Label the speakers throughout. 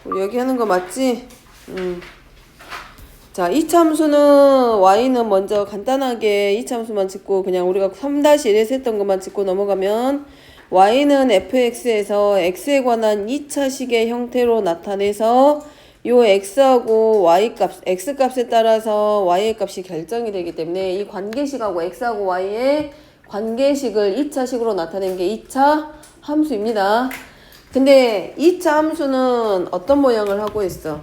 Speaker 1: 우리 여기 하는 거 맞지? 자, 이차함수는 y는 먼저 간단하게 이차함수만 짚고 그냥 우리가 3-1에서 했던 것만 짚고 넘어가면 y는 fx에서 x에 관한 2차식의 형태로 나타내서 요 x하고 y값, x값에 따라서 y의 값이 결정이 되기 때문에 이 관계식하고 x하고 y의 관계식을 2차식으로 나타낸 게 2차 함수입니다. 근데 2차 함수는 어떤 모양을 하고 있어?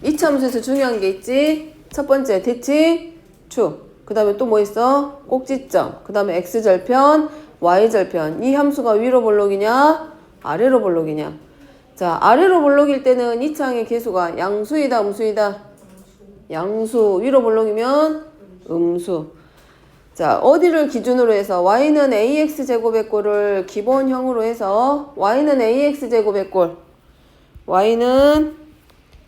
Speaker 1: 2차 함수에서 중요한 게 있지? 첫 번째 대칭축, 그 다음에 또 뭐 있어? 꼭지점, 그 다음에 x절편, y절편. 이 함수가 위로 볼록이냐 아래로 볼록이냐. 자, 아래로 볼록일 때는 2차항의 계수가 양수이다 음수이다? 양수. 위로 볼록이면 음수. 자, 어디를 기준으로 해서 y는 ax제곱의 꼴을 기본형으로 해서 y는 ax제곱의 꼴, y는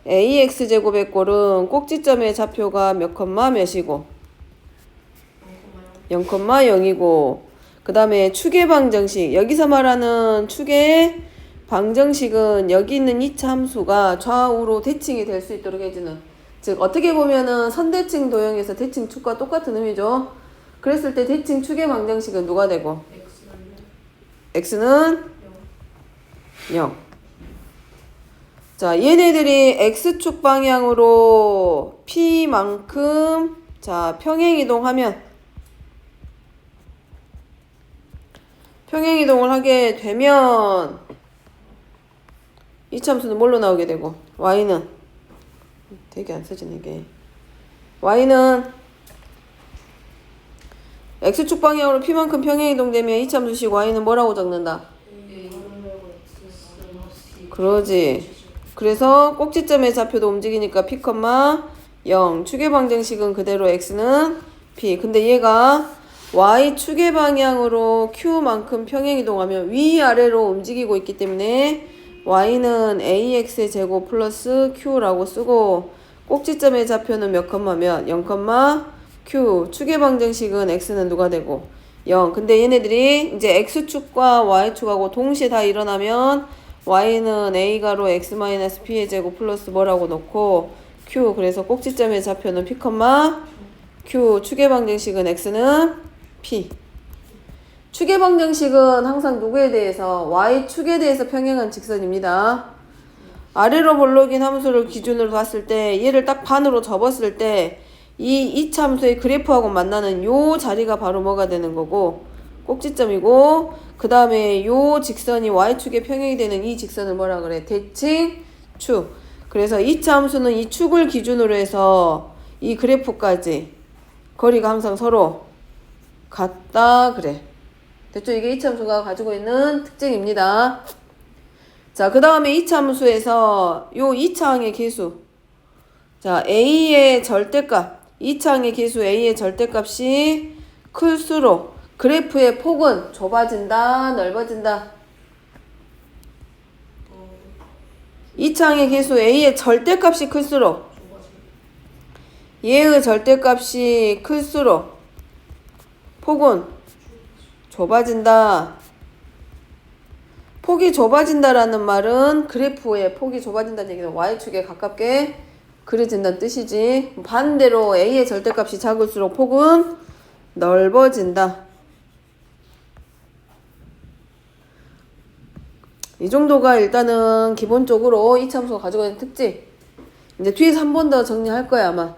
Speaker 1: ax제곱의 꼴은 꼭지점의 좌표가 몇 컴마 몇이고 0,0이고 그 다음에 축의 방정식, 여기서 말하는 축의 방정식은 여기 있는 2차 함수가 좌우로 대칭이 될 수 있도록 해주는, 즉 어떻게 보면은 선대칭 도형에서 대칭 축과 똑같은 의미죠. 그랬을 때 대칭 축의 방정식은 누가 되고? x는 0. 자, 얘네들이 x축 방향으로 p만큼 자 평행이동하면, 평행이동을 하게 되면 이 참수는 뭘로 나오게 되고, y는 되게 안 써지네 이게. y는 x축 방향으로 p만큼 평행이동되면 이 참수식 y는 뭐라고 적는다? 그러지. 그래서 꼭지점의 좌표도 움직이니까 p, 0. 축의 방정식은 그대로 x는 p. 근데 얘가 y축의 방향으로 q만큼 평행이동하면 위아래로 움직이고 있기 때문에 y는 ax의 제곱 플러스 q라고 쓰고, 꼭지점의 좌표는 몇 컴마 몇? 0, q. 축의 방정식은 x는 누가 되고? 0. 근데 얘네들이 이제 x축과 y축하고 동시에 다 일어나면 y는 a가로 x-p의 제곱 플러스 뭐라고 놓고 q. 그래서 꼭지점의 좌표는 p, q. 축의 방정식은 x는 p. 축의 방정식은 항상 누구에 대해서? y축에 대해서 평행한 직선입니다. 아래로 볼록인 함수를 기준으로 봤을 때 얘를 딱 반으로 접었을 때 이 2차 함수의 그래프하고 만나는 요 자리가 바로 뭐가 되는 거고? 꼭지점이고, 그 다음에 요 직선이 y축에 평행이 되는 이 직선을 뭐라 그래? 대칭축. 그래서 2차 함수는 이 축을 기준으로 해서 이 그래프까지 거리가 항상 서로 같다 그래. 됐죠? 이게 2차 함수가 가지고 있는 특징입니다. 자, 그 다음에 2차 함수에서 요 2차항의 계수, 자 a의 절대값, 2차항의 계수 a의 절대값이 클수록 그래프의 폭은 좁아진다 넓어진다? 2차항의 계수 a의 절대값이 클수록, 얘의 절대값이 클수록 폭은 좁아진다. 폭이 좁아진다라는 말은 그래프의 폭이 좁아진다는 얘기는 y축에 가깝게 그려진다는 뜻이지. 반대로 a의 절대값이 작을수록 폭은 넓어진다. 이 정도가 일단은 기본적으로 이 참수가 가지고 있는 특징. 이제 뒤에서 한 번 더 정리할 거야 아마.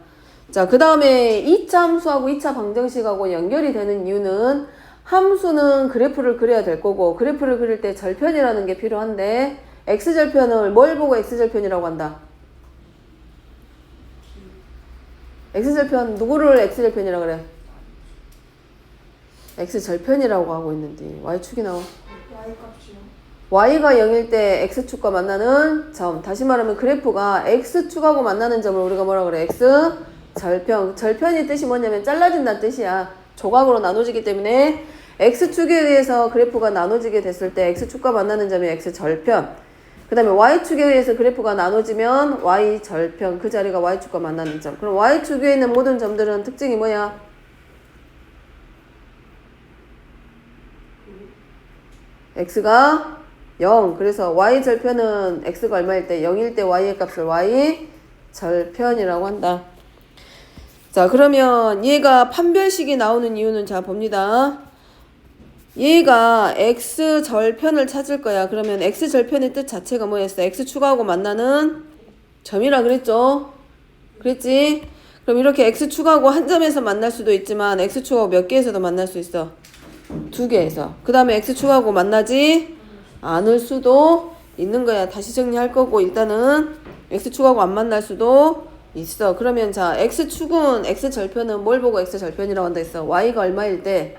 Speaker 1: 자, 그 다음에 2차 함수하고 2차 방정식하고 연결이 되는 이유는, 함수는 그래프를 그려야 될 거고 그래프를 그릴 때 절편이라는 게 필요한데, x절편을 뭘 보고 x절편이라고 한다? x절편 누구를 x절편이라고 그래? x절편이라고 하고 있는데 y축이 나와. y가 0일 때 x축과 만나는 점, 다시 말하면 그래프가 x축하고 만나는 점을 우리가 뭐라 그래? x절편. 절편의 뜻이 뭐냐면 잘라진다는 뜻이야. 조각으로 나눠지기 때문에 x축에 의해서 그래프가 나눠지게 됐을 때 x축과 만나는 점이 x절편. 그 다음에 y축에 의해서 그래프가 나눠지면 y절편. 그 자리가 y축과 만나는 점. 그럼 y축에 있는 모든 점들은 특징이 뭐야? x가 0. 그래서 y 절편은 x가 얼마일 때? 0일 때 y의 값을 y 절편이라고 한다. 자, 그러면 얘가 판별식이 나오는 이유는 자 봅니다. 얘가 x 절편을 찾을 거야. 그러면 x 절편의 뜻 자체가 뭐였어? x 축하하고 만나는 점이라 그랬죠? 그랬지? 그럼 이렇게 x 축하하고 한 점에서 만날 수도 있지만 x 축하하고 몇 개에서도 만날 수 있어? 두 개에서. 그 다음에 x 축하하고 만나지 않을 수도 있는 거야. 다시 정리할 거고 일단은 x 축하하고 안 만날 수도 있어. 그러면 자 x축은 x절편은 뭘 보고 x절편이라고 한다 했어? y가 얼마일 때?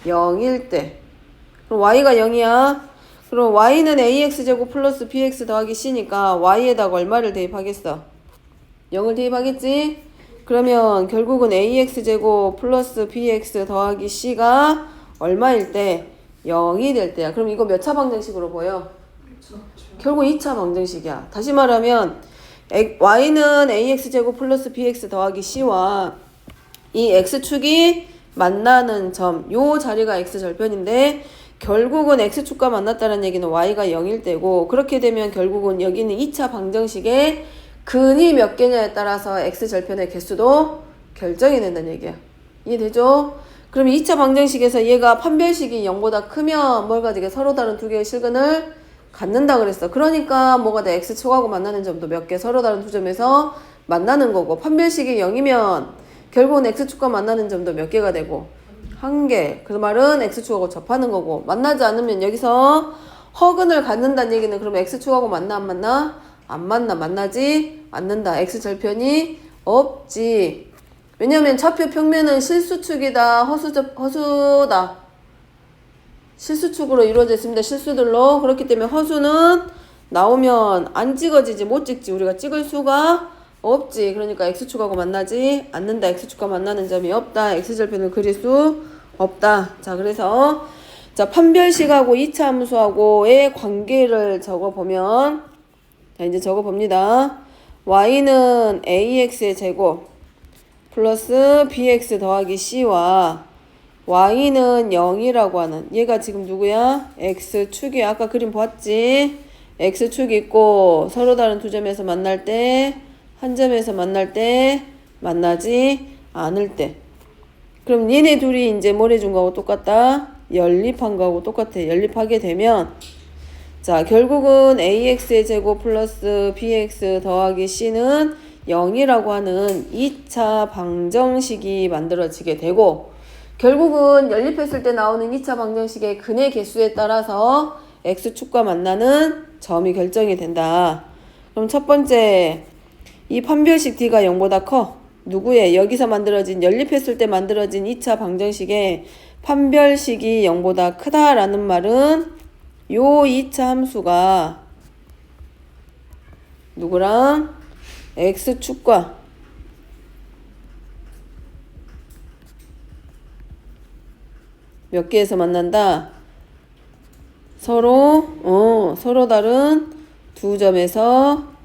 Speaker 1: 0일 때. 그럼 y가 0이야. 그럼 y는 ax제곱 플러스 bx 더하기 c니까 y에다가 얼마를 대입하겠어? 0을 대입하겠지? 그러면 결국은 ax제곱 플러스 bx 더하기 c가 얼마일 때? 0이 될 때야. 그럼 이거 몇 차 방정식으로 보여? 결국 2차 방정식이야. 다시 말하면 y는 ax제곱 플러스 bx 더하기 c와 이 x축이 만나는 점, 요 자리가 x절편인데 결국은 x축과 만났다는 얘기는 y가 0일 때고 그렇게 되면 결국은 여기는 2차 방정식에 근이 몇 개냐에 따라서 x절편의 개수도 결정이 된다는 얘기야. 이해되죠? 그럼 2차 방정식에서 얘가 판별식이 0보다 크면 뭘가 되게 서로 다른 두 개의 실근을 갖는다 그랬어. 그러니까 뭐가 돼? x축하고 만나는 점도 몇 개 서로 다른 두 점에서 만나는 거고 판별식이 0이면 결국은 x축과 만나는 점도 몇 개가 되고 한 개. 그 말은 x축하고 접하는 거고 만나지 않으면 여기서 허근을 갖는다는 얘기는 그러면 x축하고 만나 안 만나? 안 만나. 만나지 않는다. x절편이 없지. 왜냐면 좌표 평면은 실수축이다. 허수다. 실수축으로 이루어져 있습니다. 실수들로. 그렇기 때문에 허수는 나오면 안 찍어지지. 못 찍지. 우리가 찍을 수가 없지. 그러니까 x축하고 만나지 않는다. x축과 만나는 점이 없다. x절편을 그릴 수 없다. 자, 그래서 자 판별식하고 2차 함수하고의 관계를 적어보면 자 이제 적어봅니다. y는 ax의 제곱 플러스 bx 더하기 c와 y는 0이라고 하는 얘가 지금 누구야? x축이야. 아까 그림 봤지? x축이 있고 서로 다른 두 점에서 만날 때 한 점에서 만날 때 만나지 않을 때 그럼 얘네 둘이 이제 뭘 해준 거하고 똑같다? 연립한 거하고 똑같아. 연립하게 되면 자 결국은 ax의 제곱 플러스 bx 더하기 c는 0이라고 하는 2차 방정식이 만들어지게 되고 결국은 연립했을 때 나오는 2차 방정식의 근의 개수에 따라서 x축과 만나는 점이 결정이 된다. 그럼 첫 번째 이 판별식 d가 0보다 커. 누구의? 여기서 만들어진 연립했을 때 만들어진 2차 방정식의 판별식이 0보다 크다라는 말은 요 2차 함수가 누구랑? x축과 몇 개에서 만난다? 서로 다른 두 점에서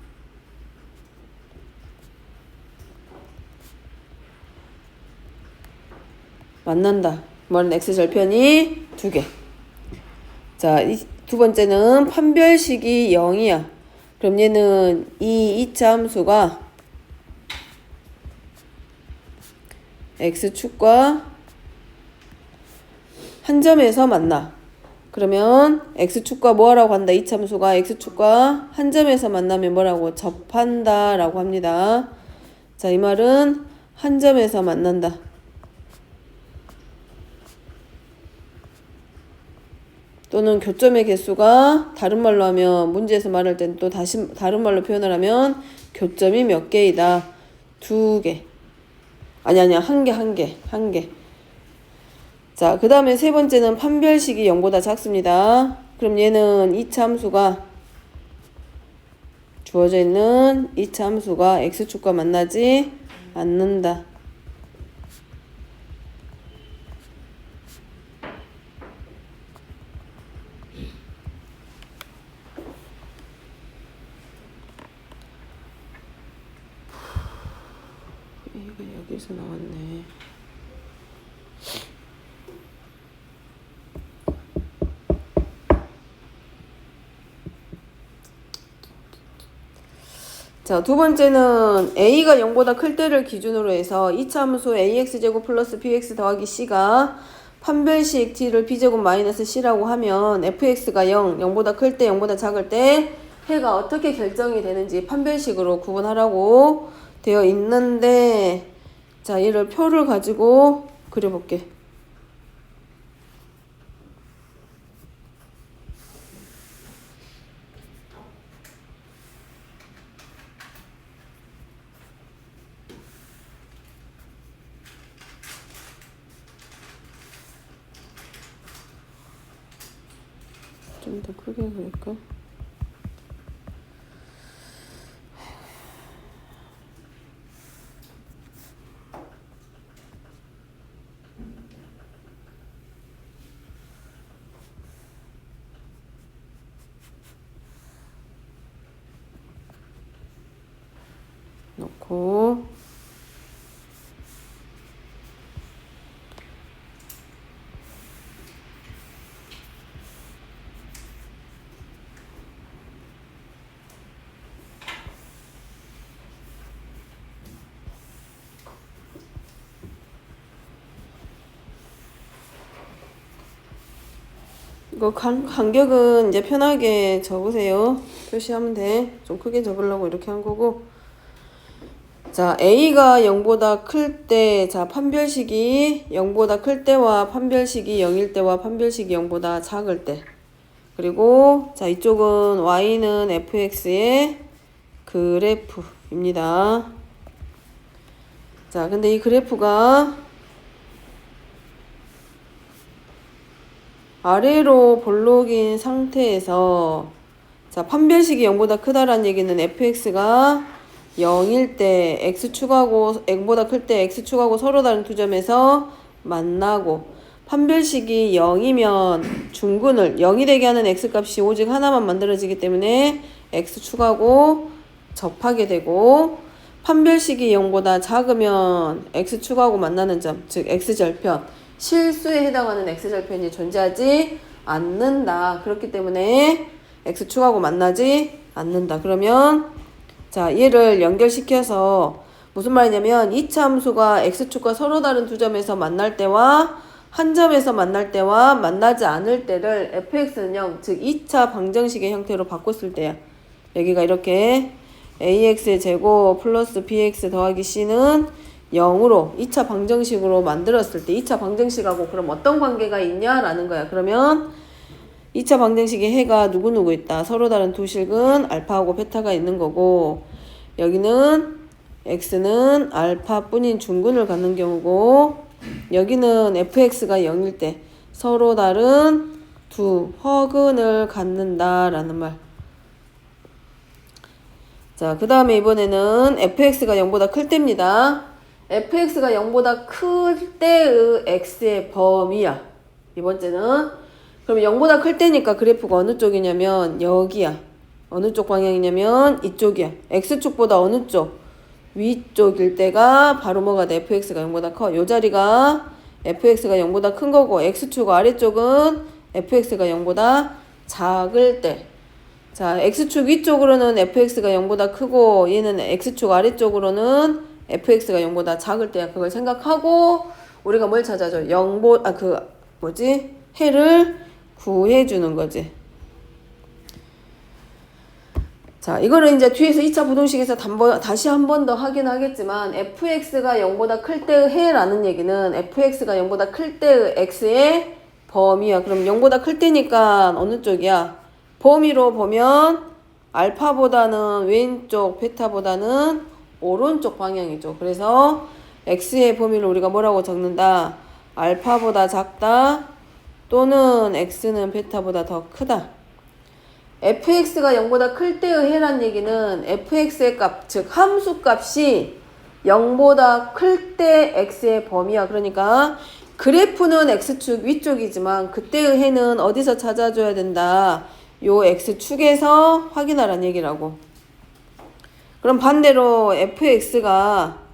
Speaker 1: 만난다. 말은 x절편이 두 개. 자, 두 번째는 판별식이 0이야. 그럼 얘는 이 2차 함수가 x축과 한 점에서 만나. 그러면 x축과 뭐 하라고 한다? 2차 함수가 x축과 한 점에서 만나면 뭐라고? 접한다 라고 합니다. 자, 이 말은 한 점에서 만난다. 또는 교점의 개수가 다른 말로 하면 문제에서 말할 땐 또 다시 다른 말로 표현을 하면 교점이 몇 개이다. 두 개. 아니야. 한 개. 자, 그 다음에 세 번째는 판별식이 0보다 작습니다. 그럼 얘는 2차 함수가 주어져 있는 2차 함수가 x축과 만나지 않는다. 얘가 여기서 나왔네. 자, 두 번째는 a가 0보다 클 때를 기준으로 해서 2차 함수 ax제곱 플러스 bx 더하기 c가 판별식 t를 b제곱 마이너스 c라고 하면 fx가 0보다 클 때, 0보다 작을 때 해가 어떻게 결정이 되는지 판별식으로 구분하라고 되어 있는데, 자, 얘를 표를 가지고 그려볼게. 좀 더 크게 그릴까? 놓고 이거 간격은 이제 편하게 적으세요. 표시하면 돼. 좀 크게 적으려고 이렇게 한 거고. 자, a가 0보다 클 때, 자, 판별식이 0보다 클 때와 판별식이 0일 때와 판별식이 0보다 작을 때. 그리고 자, 이쪽은 y는 fx의 그래프입니다. 자, 근데 이 그래프가 아래로 볼록인 상태에서, 자, 판별식이 0보다 크다라는 얘기는 fx가 0일 때 x축하고 0보다 클 때 x축하고 서로 다른 두 점에서 만나고, 판별식이 0이면 중근을 0이 되게 하는 x값이 오직 하나만 만들어지기 때문에 x축하고 접하게 되고, 판별식이 0보다 작으면 x축하고 만나는 점, 즉 x절편, 실수에 해당하는 x절편이 존재하지 않는다. 그렇기 때문에 x축하고 만나지 않는다. 그러면 자, 얘를 연결시켜서 무슨 말이냐면 2차 함수가 x축과 서로 다른 두 점에서 만날 때와 한 점에서 만날 때와 만나지 않을 때를 fx는 0, 즉 2차 방정식의 형태로 바꿨을 때야. 여기가 이렇게 ax의 제곱 플러스 bx 더하기 c는 0으로 2차 방정식으로 만들었을 때 2차 방정식하고 그럼 어떤 관계가 있냐라는 거야. 그러면 2차 방정식에 해가 누구누구 있다. 서로 다른 두 식은 알파하고 베타가 있는 거고, 여기는 x는 알파뿐인 중근을 갖는 경우고, 여기는 fx가 0일 때 서로 다른 두 허근을 갖는다라는 말. 자, 그 다음에 이번에는 fx가 0보다 클 때입니다. fx가 0보다 클 때의 x의 범위야. 이번째는. 그럼 0보다 클 때니까 그래프가 어느 쪽이냐면 여기야. 어느 쪽 방향이냐면 이쪽이야. x축보다 어느 쪽? 위쪽일 때가 바로 뭐가 돼? fx가 0보다 커. 요 자리가 fx가 0보다 큰 거고, x축 아래쪽은 fx가 0보다 작을 때. 자, x축 위쪽으로는 fx가 0보다 크고, 얘는 x축 아래쪽으로는 fx가 0보다 작을 때야. 그걸 생각하고 우리가 뭘 찾아줘? 해를 구해주는 거지. 자, 이거를 이제 뒤에서 2차 부동식에서 다시 한 번 더 하긴 하겠지만, fx가 0보다 클 때의 해라는 얘기는 fx가 0보다 클 때의 x의 범위야. 그럼 0보다 클 때니까 어느 쪽이야? 범위로 보면 알파보다는 왼쪽, 베타보다는 오른쪽 방향이죠. 그래서 x의 범위를 우리가 뭐라고 적는다? 알파보다 작다, 또는 x는 베타보다 더 크다. fx가 0보다 클 때의 해란 얘기는 fx의 값, 즉 함수 값이 0보다 클 때 x의 범위야. 그러니까 그래프는 x축 위쪽이지만 그때의 해는 어디서 찾아줘야 된다? 요 x축에서 확인하라는 얘기라고. 그럼 반대로 fx가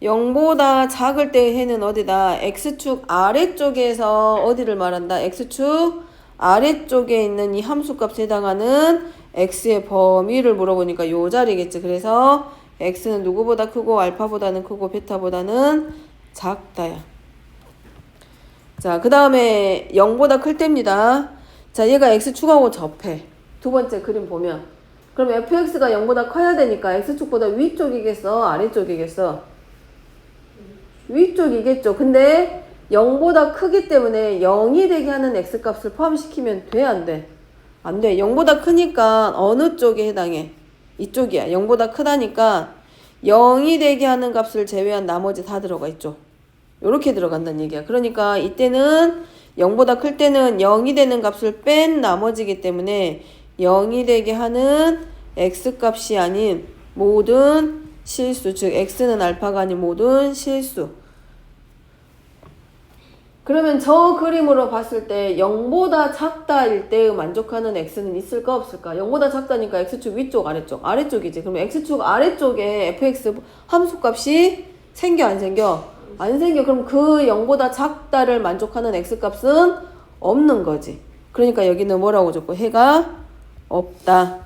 Speaker 1: 0보다 작을 때의 해는 어디다? x축 아래쪽에서 어디를 말한다? x축 아래쪽에 있는 이 함수값에 해당하는 x의 범위를 물어보니까 요 자리겠지. 그래서 x는 누구보다 크고 알파보다는 크고 베타보다는 작다야. 자, 그 다음에 0보다 클 때입니다. 자, 얘가 x축하고 접해. 두 번째 그림 보면. 그럼 fx가 0보다 커야 되니까 x축보다 위쪽이겠어? 아래쪽이겠어? 위쪽이겠죠. 근데 0보다 크기 때문에 0이 되게 하는 x값을 포함시키면 돼? 안 돼? 안 돼. 0보다 크니까 어느 쪽에 해당해? 이쪽이야. 0보다 크다니까 0이 되게 하는 값을 제외한 나머지 다 들어가 있죠. 요렇게 들어간다는 얘기야. 그러니까 이때는 0보다 클 때는 0이 되는 값을 뺀 나머지기 때문에 0이 되게 하는 x값이 아닌 모든 실수, 즉 x는 알파가 아닌 모든 실수. 그러면 저 그림으로 봤을 때 0보다 작다일 때 만족하는 x는 있을까 없을까? 0보다 작다니까 x축 위쪽 아래쪽 아래쪽이지. 그러면 x축 아래쪽에 fx 함수값이 생겨 안 생겨? 안 생겨. 그럼 그 0보다 작다를 만족하는 x값은 없는 거지. 그러니까 여기는 뭐라고 적고 해가 없다.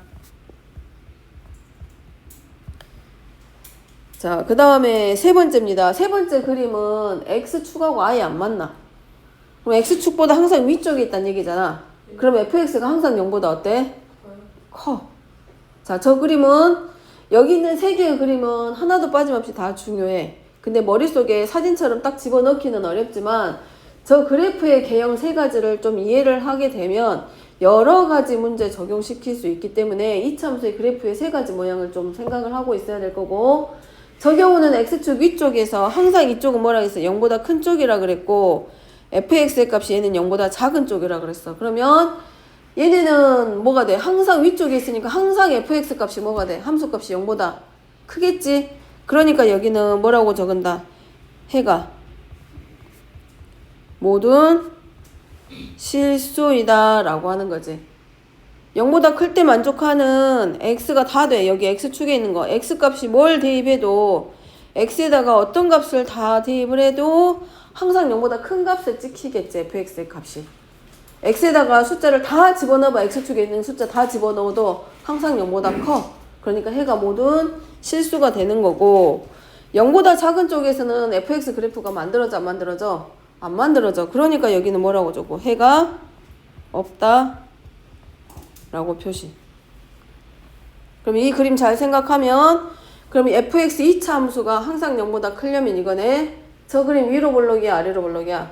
Speaker 1: 자, 그 다음에 세 번째입니다. 세 번째 그림은 x축하고 아예 안 맞나? 그럼 x축보다 항상 위쪽에 있다는 얘기잖아. 그럼 fx가 항상 0보다 어때? 커. 자, 저 그림은 여기 있는 세 개의 그림은 하나도 빠짐없이 다 중요해. 근데 머릿속에 사진처럼 딱 집어넣기는 어렵지만 저 그래프의 개형 세 가지를 좀 이해를 하게 되면 여러 가지 문제 적용시킬 수 있기 때문에 이차함수의 그래프의 세 가지 모양을 좀 생각을 하고 있어야 될 거고, 저 경우는 x축 위쪽에서 항상 이쪽은 뭐라 했어? 0보다 큰 쪽이라 그랬고 fx의 값이 얘는 0보다 작은 쪽이라 그랬어. 그러면 얘네는 뭐가 돼? 항상 위쪽에 있으니까 항상 fx 값이 뭐가 돼? 함수 값이 0보다 크겠지? 그러니까 여기는 뭐라고 적은다? 해가 모든 실수이다 라고 하는 거지. 0보다 클 때 만족하는 x가 다 돼. 여기 x축에 있는 거. x값이 뭘 대입해도 x에다가 어떤 값을 다 대입을 해도 항상 0보다 큰 값을 찍히겠지. fx의 값이. x에다가 숫자를 다 집어넣어봐. x축에 있는 숫자 다 집어넣어도 항상 0보다 커. 그러니까 해가 모든 실수가 되는 거고, 0보다 작은 쪽에서는 fx 그래프가 만들어져 안 만들어져? 안 만들어져. 그러니까 여기는 뭐라고 적고 해가 없다 라고 표시. 그럼 이 그림 잘 생각하면, 그럼 fx 2차 함수가 항상 0보다 크려면 이거네. 저 그림 위로 볼록이야 아래로 볼록이야?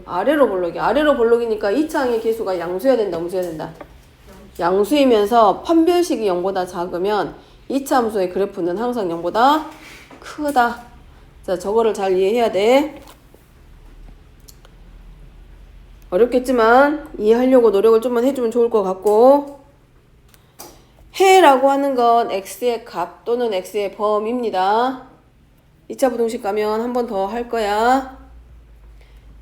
Speaker 1: 아래로 볼록이야. 아래로 볼록이니까 2차 항의 계수가 양수여야 된다 음수여야 된다? 양수이면서 판별식이 0보다 작으면 2차 함수의 그래프는 항상 0보다 크다. 자, 저거를 잘 이해해야 돼. 어렵겠지만 이해하려고 노력을 좀만 해주면 좋을 것 같고, 해라고 하는 건 x의 값 또는 x의 범위입니다. 2차 부등식 가면 한 번 더 할 거야.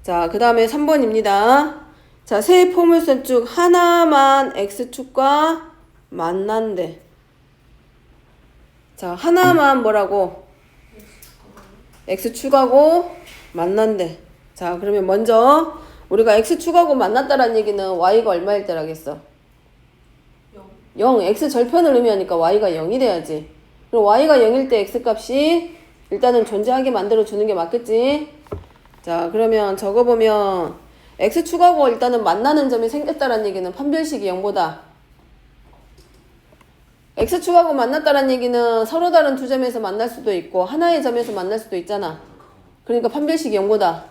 Speaker 1: 자, 그 다음에 3번입니다. 자, 세 포물선 중 하나만 x축과 만난대. 자, 하나만 뭐라고? x축하고 만난대. 자, 그러면 먼저 우리가 x축하고 만났다라는 얘기는 y가 얼마일 때라겠어? 0. x 절편을 의미하니까 y가 0이 돼야지. 그럼 y가 0일 때 x값이 일단은 존재하게 만들어주는 게 맞겠지? 자, 그러면 저거 보면 x축하고 일단은 만나는 점이 생겼다라는 얘기는 판별식이 0보다, x축하고 만났다라는 얘기는 서로 다른 두 점에서 만날 수도 있고 하나의 점에서 만날 수도 있잖아. 그러니까 판별식이 0보다,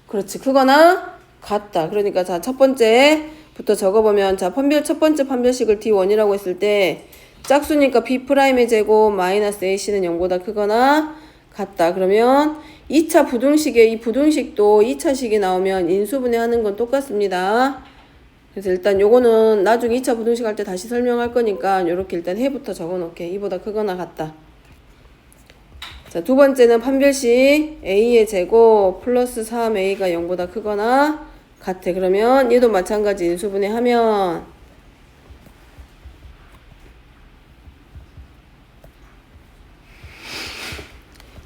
Speaker 1: 그렇지, 크거나 같다. 그러니까 자, 첫 번째부터 적어보면, 자, 첫 번째 판별식을 D1이라고 했을 때 짝수니까 B'의 제곱 마이너스 AC는 0보다 크거나 같다. 그러면 2차 부등식에 이 부등식도 2차식이 나오면 인수분해하는 건 똑같습니다. 그래서 일단 요거는 나중에 2차 부등식 할 때 다시 설명할 거니까 요렇게 일단 해부터 적어놓게. 이보다 크거나 같다. 자, 두 번째는 판별식 A의 제곱 플러스 3A가 0보다 크거나 같아. 그러면 얘도 마찬가지 인수분해하면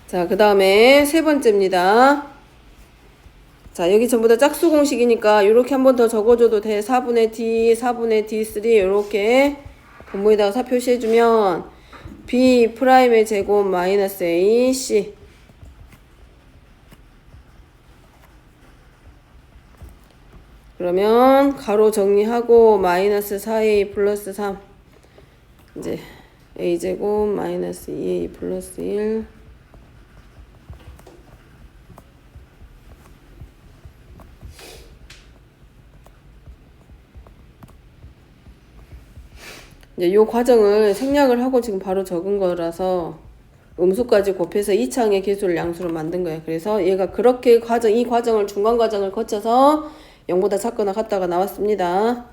Speaker 1: 자, 그 다음에 세 번째입니다. 자, 여기 전부 다 짝수 공식이니까 이렇게 한 번 더 적어줘도 돼. 4분의 D, 4분의 D3 이렇게 분모에다가 4 표시해주면 B 프라임의 제곱 마이너스 AC 그러면 가로 정리하고 마이너스 4A 플러스 3 이제 A제곱 마이너스 2A 플러스 1 이제 요 과정을 생략을 하고 지금 바로 적은 거라서 음수까지 곱해서 2차항의 계수를 양수로 만든 거예요. 그래서 얘가 그렇게 이 과정을 중간 과정을 거쳐서 0보다 작거나 같다가 나왔습니다.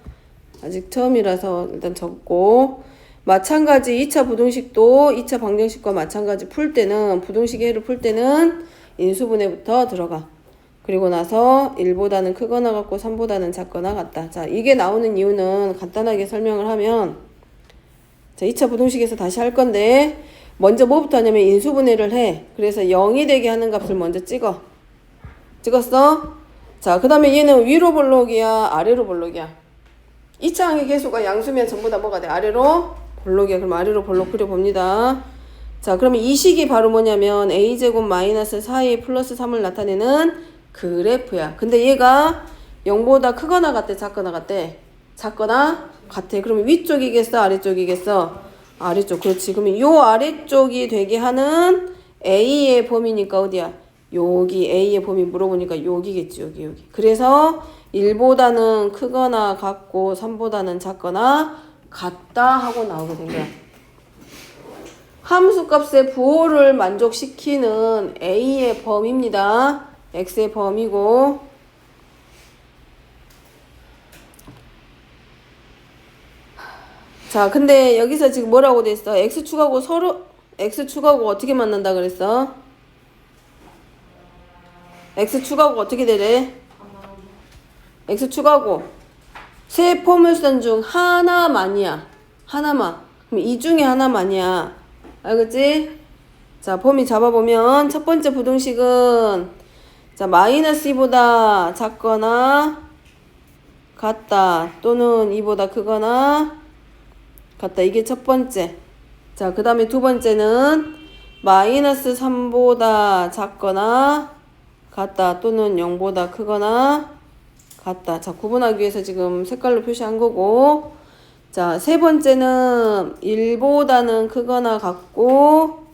Speaker 1: 아직 처음이라서 일단 적고 마찬가지 2차 부등식도 2차 방정식과 마찬가지 풀 때는 부등식의 해를 풀 때는 인수분해부터 들어가. 그리고 나서 1보다는 크거나 같고 3보다는 작거나 같다. 자, 이게 나오는 이유는 간단하게 설명을 하면 자, 2차 부등식에서 다시 할 건데 먼저 뭐부터 하냐면 인수분해를 해. 그래서 0이 되게 하는 값을 먼저 찍어. 찍었어? 자, 그 다음에 얘는 위로 볼록이야? 아래로 볼록이야? 2차항의 계수가 양수면 전부 다 뭐가 돼? 아래로 볼록이야. 그럼 아래로 볼록 그려봅니다. 자, 그러면 이 식이 바로 뭐냐면 a제곱 마이너스 4a 플러스 3을 나타내는 그래프야. 근데 얘가 0보다 크거나 같대? 작거나 같대? 작거나 같아. 그러면 위쪽이겠어? 아래쪽이겠어? 아래쪽. 그렇지. 그러면 요 아래쪽이 되게 하는 A의 범위니까 어디야? 여기 A의 범위 물어보니까 여기겠지. 여기. 그래서 1보다는 크거나 같고 3보다는 작거나 같다 하고 나오게 된 거야. 함수값의 부호를 만족시키는 A의 범위입니다. X의 범위고 자, 근데 여기서 지금 뭐라고 됐어? X축하고 X축하고 어떻게 만난다 그랬어? X축하고 어떻게 되래? X축하고 세 포물선 중 하나만이야. 하나만. 그럼 이 중에 하나만이야. 알겠지? 자, 범위 잡아보면 첫 번째 부등식은 자, 마이너스 2보다 작거나 같다. 또는 2보다 크거나 같다. 이게 첫 번째. 자, 그 다음에 두 번째는 마이너스 3보다 작거나 같다. 또는 0보다 크거나 같다. 자, 구분하기 위해서 지금 색깔로 표시한 거고. 자, 세 번째는 1보다는 크거나 같고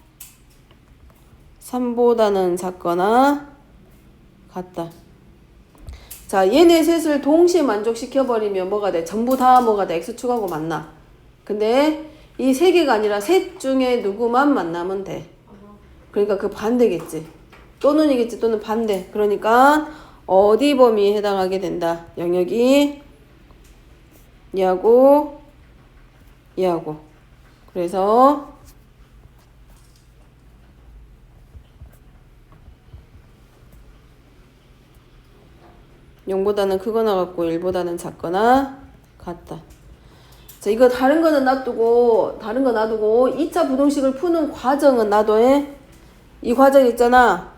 Speaker 1: 3보다는 작거나 같다. 자, 얘네 셋을 동시에 만족시켜버리면 뭐가 돼? 전부 다 뭐가 돼? X축하고 만나. 근데 이 세 개가 아니라 셋 중에 누구만 만나면 돼. 그러니까 그 반대겠지. 또는이겠지. 또는 반대. 그러니까 어디 범위에 해당하게 된다. 영역이 얘하고 얘하고. 그래서 0보다는 크거나 같고 1보다는 작거나 같다. 자, 이거 다른 거 놔두고 2차 부등식을 푸는 과정은 놔둬. 이 과정 있잖아.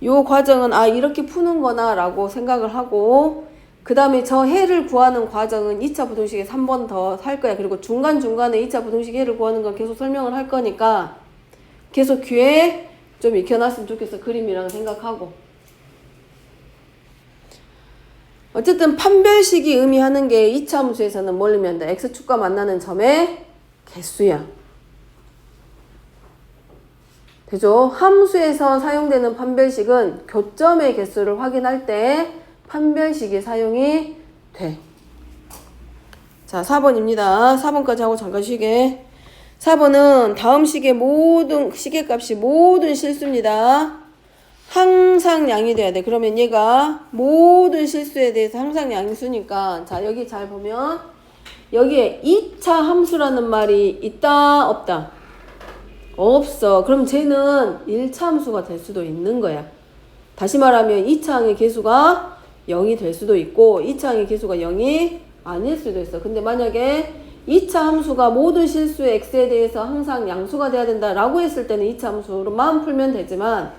Speaker 1: 요 과정은 이렇게 푸는 거나 라고 생각을 하고 그 다음에 저 해를 구하는 과정은 2차 부등식에 3번 더 할 거야. 그리고 중간중간에 2차 부등식 해를 구하는 건 계속 설명을 할 거니까 계속 귀에 좀 익혀놨으면 좋겠어. 그림이랑 생각하고. 어쨌든 판별식이 의미하는 게 2차 함수에서는 뭘 의미한다? X축과 만나는 점의 개수야. 되죠? 함수에서 사용되는 판별식은 교점의 개수를 확인할 때 판별식이 사용이 돼. 자, 4번입니다. 4번까지 하고 잠깐 쉬게. 4번은 다음 식의 시계값이 모든 실수입니다. 항상 양이 돼야 돼. 그러면 얘가 모든 실수에 대해서 항상 양수니까 자, 여기 잘 보면 여기에 2차 함수라는 말이 있다 없다? 없어. 그럼 쟤는 1차 함수가 될 수도 있는 거야. 다시 말하면 2차항의 계수가 0이 될 수도 있고 2차항의 계수가 0이 아닐 수도 있어. 근데 만약에 2차 함수가 모든 실수의 x에 대해서 항상 양수가 돼야 된다라고 했을 때는 2차 함수로만 풀면 되지만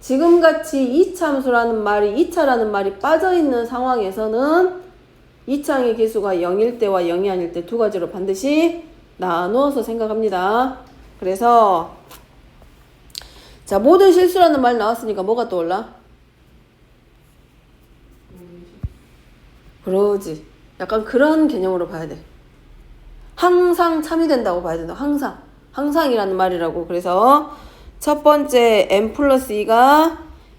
Speaker 1: 지금같이 이차함수라는 말이 2차라는 말이 빠져있는 상황에서는 2차항의 개수가 0일 때와 0이 아닐 때 두 가지로 반드시 나누어서 생각합니다. 그래서 자, 모든 실수라는 말 나왔으니까 뭐가 떠올라? 그러지. 약간 그런 개념으로 봐야 돼. 항상 참여된다고 봐야 된다. 항상. 항상이라는 말이라고. 그래서 첫 번째 m 플러스 2가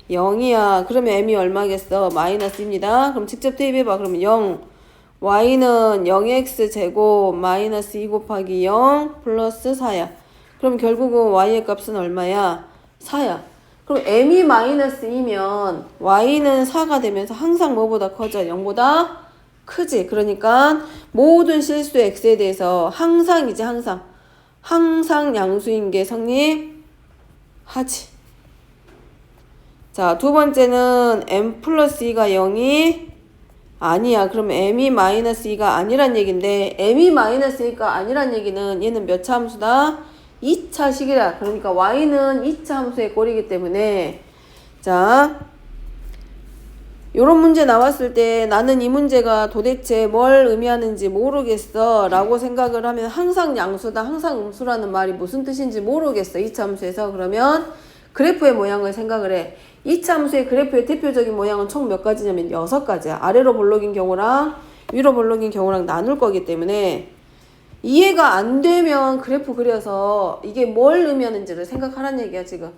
Speaker 1: 0이야. 그러면 m이 얼마겠어? 마이너스입니다. 그럼 직접 대입해봐. 그러면 0. y는 0x 제곱 마이너스 2 곱하기 0 플러스 4야. 그럼 결국은 y의 값은 얼마야? 4야. 그럼 m이 마이너스 2면 y는 4가 되면서 항상 뭐보다 커져? 0보다 크지. 그러니까 모든 실수 x에 대해서 항상이지. 항상 양수인 게 성립하지. 자, 두 번째는 m 플러스 2가 0이 아니야. 그럼 m이 마이너스 2가 아니란 얘기인데 m이 마이너스 2가 아니란 얘기는 얘는 몇 차 함수다? 2차식이라. 그러니까 y는 2차 함수의 꼴이기 때문에 자, 요런 문제 나왔을 때 나는 이 문제가 도대체 뭘 의미하는지 모르겠어 라고 생각을 하면 항상 양수다, 항상 음수라는 말이 무슨 뜻인지 모르겠어. 2차 함수에서. 그러면 그래프의 모양을 생각을 해. 2차 함수의 그래프의 대표적인 모양은 총 몇 가지냐면 6가지야. 아래로 볼록인 경우랑 위로 볼록인 경우랑 나눌 거기 때문에 이해가 안 되면 그래프 그려서 이게 뭘 의미하는지를 생각하라는 얘기야 지금.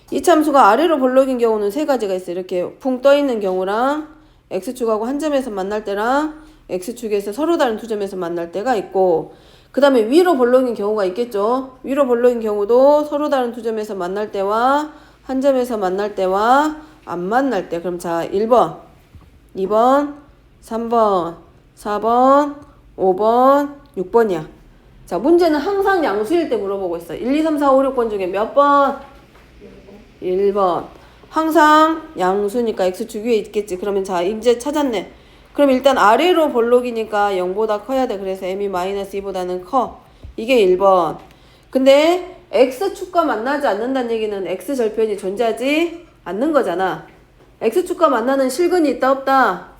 Speaker 1: 이 참수가 아래로 볼록인 경우는 3가지가 있어. 이렇게 붕 떠있는 경우랑 x축하고 한 점에서 만날 때랑 x축에서 서로 다른 두 점에서 만날 때가 있고, 그 다음에 위로 볼록인 경우가 있겠죠. 위로 볼록인 경우도 서로 다른 두 점에서 만날 때와 한 점에서 만날 때와 안 만날 때. 그럼 자, 1번, 2번, 3번, 4번, 5번, 6번이야. 자, 문제는 항상 양수일 때 물어보고 있어. 1, 2, 3, 4, 5, 6번 중에 몇 번? 1번. 항상 양수니까 x축 위에 있겠지. 그러면 자, 이제 찾았네. 그럼 일단 아래로 볼록이니까 0보다 커야 돼. 그래서 m이 마이너스 2보다는 커. 이게 1번. 근데 x축과 만나지 않는다는 얘기는 x절편이 존재하지 않는 거잖아. x축과 만나는 실근이 있다 없다?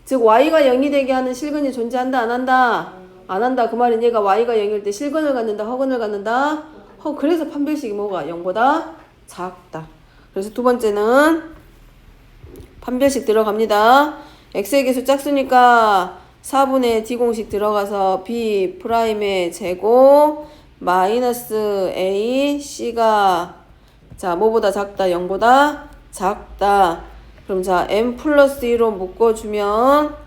Speaker 1: 즉 y가 0이 되게 하는 실근이 존재한다 안 한다? 안 한다. 그 말은 얘가 y가 0일 때 실근을 갖는다 허근을 갖는다? 그래서 판별식이 뭐가? 0보다 작다. 그래서 두 번째는 판별식 들어갑니다. x의 개수 짝수니까 4분의 d공식 들어가서 b 프라임의 제곱 마이너스 a c가 자 뭐보다 작다? 0보다 작다. 그럼 자 m 플러스 2로 묶어주면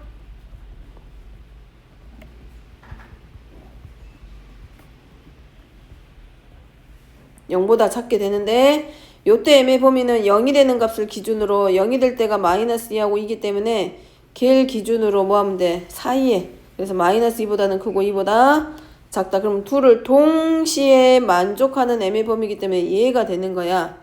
Speaker 1: (0보다) 작게 되는데 요때 m의 범위는 0이 되는 값을 기준으로 0이 될 때가 마이너스 2하고 2이기 때문에 걔를 기준으로 뭐 하면 돼? 사이에. 그래서 마이너스 2보다는 크고 2보다 작다. 그럼 둘을 동시에 만족하는 m의 범위이기 때문에 얘가 되는 거야.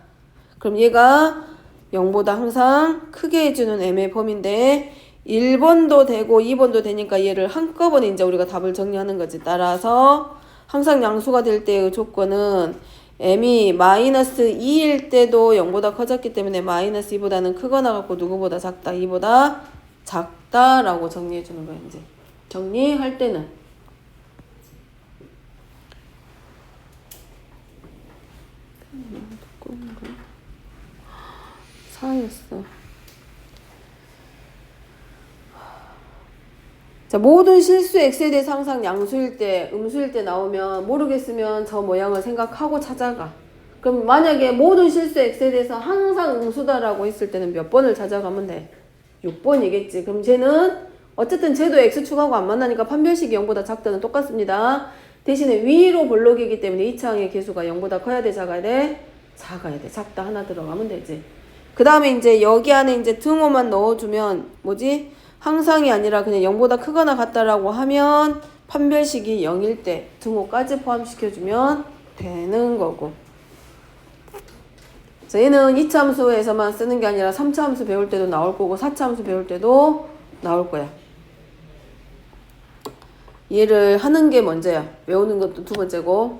Speaker 1: 그럼 얘가 0보다 항상 크게 해주는 m의 범위인데 1번도 되고 2번도 되니까 얘를 한꺼번에 이제 우리가 답을 정리하는 거지. 따라서 항상 양수가 될 때의 조건은 m이 마이너스 2일 때도 0보다 커졌기 때문에 마이너스 2보다는 크거나 같고 누구보다 작다? 2보다 작다라고 정리해 주는 거야. 이제 정리할 때는 4였어. 자, 모든 실수 x에 대해서 항상 양수일 때, 음수일 때 나오면 모르겠으면 저 모양을 생각하고 찾아가. 그럼 만약에 모든 실수 x에 대해서 항상 음수다라고 했을 때는 몇 번을 찾아가면 돼? 6번이겠지. 그럼 쟤는 어쨌든 쟤도 x축하고 안 만나니까 판별식이 0보다 작다는 똑같습니다. 대신에 위로 볼록이기 때문에 2차항의 개수가 0보다 커야 돼? 작아야 돼? 작아야 돼. 작다 하나 들어가면 되지. 그 다음에 이제 여기 안에 이제 등호만 넣어주면 뭐지? 항상이 아니라 그냥 0보다 크거나 같다라고 하면 판별식이 0일 때 등호까지 포함시켜주면 되는 거고. 자, 얘는 2차 함수에서만 쓰는 게 아니라 3차 함수 배울 때도 나올 거고 4차 함수 배울 때도 나올 거야. 얘를 하는 게 먼저야. 외우는 것도 두 번째고.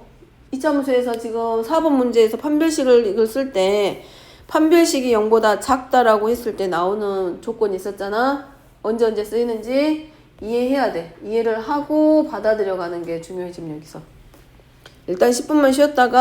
Speaker 1: 2차 함수에서 지금 4번 문제에서 판별식을 쓸 때 판별식이 0보다 작다라고 했을 때 나오는 조건이 있었잖아. 언제 쓰이는지 이해해야 돼. 이해를 하고 받아들여가는 게 중요해 지금 여기서. 일단 10분만 쉬었다가